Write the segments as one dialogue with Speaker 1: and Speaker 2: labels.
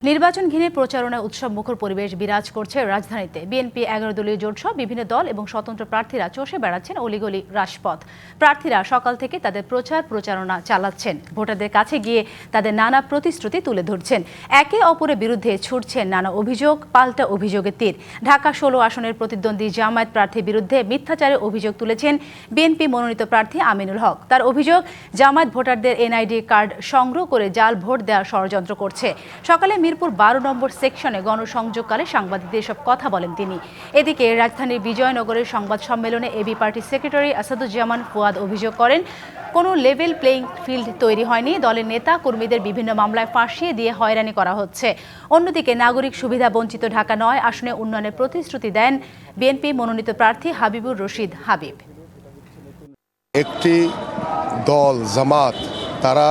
Speaker 1: নির্বাচন ঘিরে প্রচারণায় উৎসবমুখর পরিবেশ বিরাজ করছে রাজধানীতে। বিএনপি 11 দলীয় জোটসহ বিভিন্ন দল এবং স্বতন্ত্র প্রার্থীরা চষে বেড়াচ্ছেন অলিগলি রাজপথ। প্রার্থীরা সকাল থেকে তাদের প্রচারণা চালাচ্ছেন, ভোটারদের কাছে গিয়ে তাদের নানা প্রতিশ্রুতি তুলে ধরছেন, একে অপরের বিরুদ্ধে ছুটছেন নানা অভিযোগ, পাল্টা অভিযোগের তীর। ঢাকা 16 আসনের প্রতিদ্বন্দ্বী জামায়াত প্রার্থীর বিরুদ্ধে মিথ্যাচারের অভিযোগ তুলেছেন বিএনপি মনোনীত প্রার্থী আমিনুল হক। তার অভিযোগ, জামায়াত ভোটারদের এনআইডি কার্ড সংগ্রহ করে জাল ভোট দেওয়ার ষড়যন্ত্র করছে। সকালে মিরপুর 12 নম্বর সেকশনে গণসংযোগকালে সাংবাদিকদের এসব কথা বলেন তিনি। এদিকে রাজধানীর বিজয়নগরের সংবাদ সম্মেলনে এবি পার্টির সেক্রেটারি আসাদুজ্জামান ফুয়াদ অভিযোগ করেন, কোনো লেভেল প্লেইং ফিল্ড তৈরি হয়নি, দলের নেতা কর্মীদের বিভিন্ন মামলায় ফাঁসিয়ে দিয়ে হয়রানি করা হচ্ছে। অন্যদিকে নাগরিক সুবিধা বঞ্চিত ঢাকা 9 আসনে উন্নয়নের প্রতিশ্রুতি দেন বিএনপি মনোনীত প্রার্থী হাবিবুর রশিদ হাবিব।
Speaker 2: একটি দল জামাত, তারা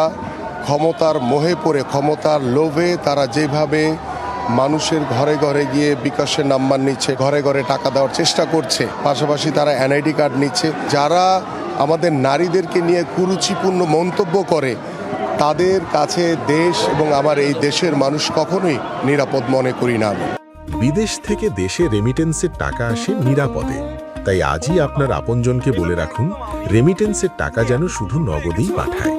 Speaker 2: ক্ষমতার মোহে পড়ে, ক্ষমতার লোভে তারা যেভাবে মানুষের ঘরে ঘরে গিয়ে বিকাশের নাম্বার নিচ্ছে, ঘরে ঘরে টাকা দেওয়ার চেষ্টা করছে, পাশাপাশি তারা এনআইডি কার্ড নিচ্ছে। যারা আমাদের নারীদেরকে নিয়ে কুরুচিপূর্ণ মন্তব্য করে, তাদের কাছে দেশ এবং আমার এই দেশের মানুষ কখনোই নিরাপদ মনে করি না।
Speaker 3: বিদেশ থেকে দেশে রেমিটেন্সের টাকা আসে নিরাপদে, তাই আজই আপনার আপনজনকে বলে রাখুন, রেমিটেন্সের টাকা যেন শুধু নগদেই পাঠায়।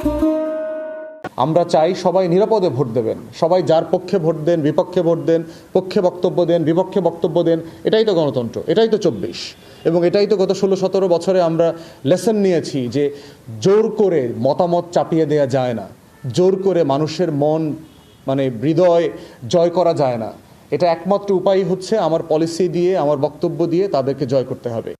Speaker 4: আমরা চাই সবাই নিরাপদে ভোট দেবেন, সবাই যার পক্ষে ভোট দেন, বিপক্ষে ভোট দেন, পক্ষে বক্তব্য দেন, বিপক্ষে বক্তব্য দেন। এটাই তো গণতন্ত্র, এটাই তো 24, এবং এটাই তো গত 16-17 বছরে আমরা লেসন নিয়েছি যে জোর করে মতামত চাপিয়ে দেওয়া যায় না, জোর করে মানুষের মন হৃদয় জয় করা যায় না। এটা একমাত্র উপায় হচ্ছে আমার পলিসি দিয়ে, আমার বক্তব্য দিয়ে তাদেরকে জয় করতে হবে।